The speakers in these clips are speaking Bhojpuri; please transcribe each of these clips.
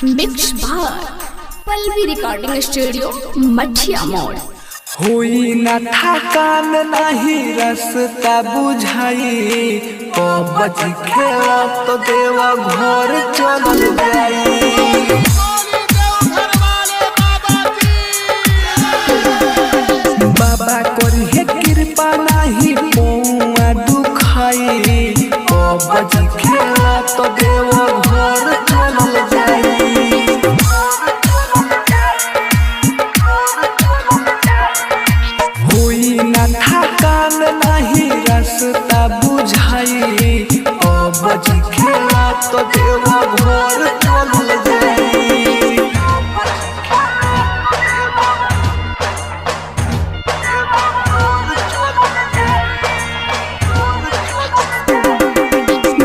मिक्स बार पल्लवी रिकॉर्डिंग स्टूडियो मठिया मोड़। होई न थकान नहीं रास्ता बुझाई बज खेला तो देवा घर चल जाई। बाबा करी कृपा नहीं पौआ दुखाई बज खेला तो देवा घर चल जाई। थकान नहीं रास्ता बुझाई बज खेला तो देवा घर चल जाई।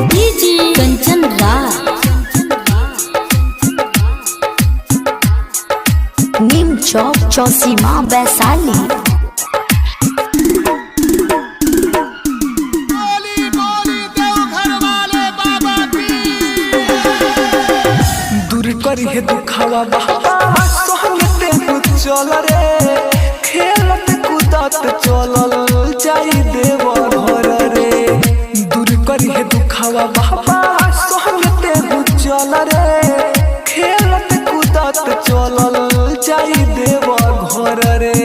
डीजे कंचन राज नीम चौक चौसीमा वैशाली। करी दुखावा बाबा सोहनते चल रे खेलत कूदत चलल जाई देव घर रे। दूर करी दुखावा बाबा सोहनते चल रे खेलत कूदत चलल जाई देव घर रे।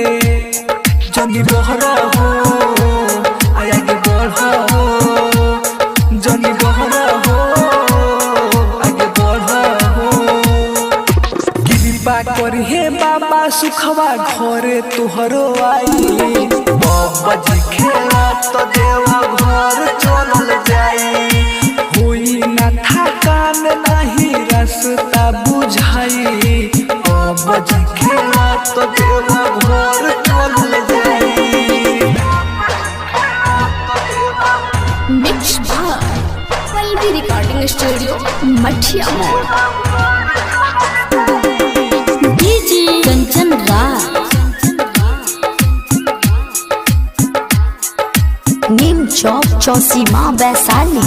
जनी बहरा हो आगे बढ़ हो जनी बहरा हो करी हे बाबा सुखवा घरे तुहरो आई बज खेला तो देवा घर चल जाई। होई न थकान नहीं रास्ता बुझाई बज खेला तो देवा घर चल जाई। मिक्स बार पल्लवी रिकॉर्डिंग स्टूडियो मठिया मोड़। कंचन राज नीम चौक चौसीमा वैशाली।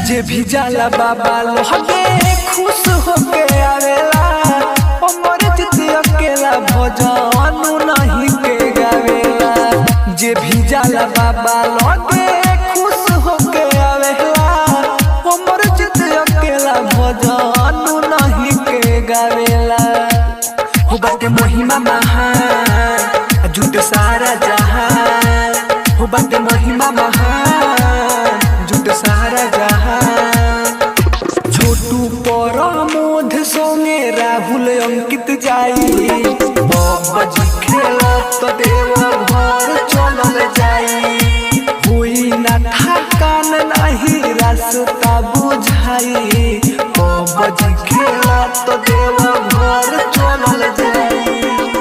जे भी जाला बाबा लोगे खुश होके आवेला हमर जित अकेला भजन नहीं के गावेला। जे भी जाला बाबा लोगे खुश होके आवेला हमर जित अकेला भजन नहीं के गावेला। हो बाटे महिमा महान झूठ सारा जहान हो बाटे महिमा महान झूठ सारा जहान। छोटू परमोध सोने राहुल अंकित जाई बज खेला तो देवा घर चल जाई। होई न थकान नहीं रास्ता बुझाई बज खेला तो देवा घर चल जाई।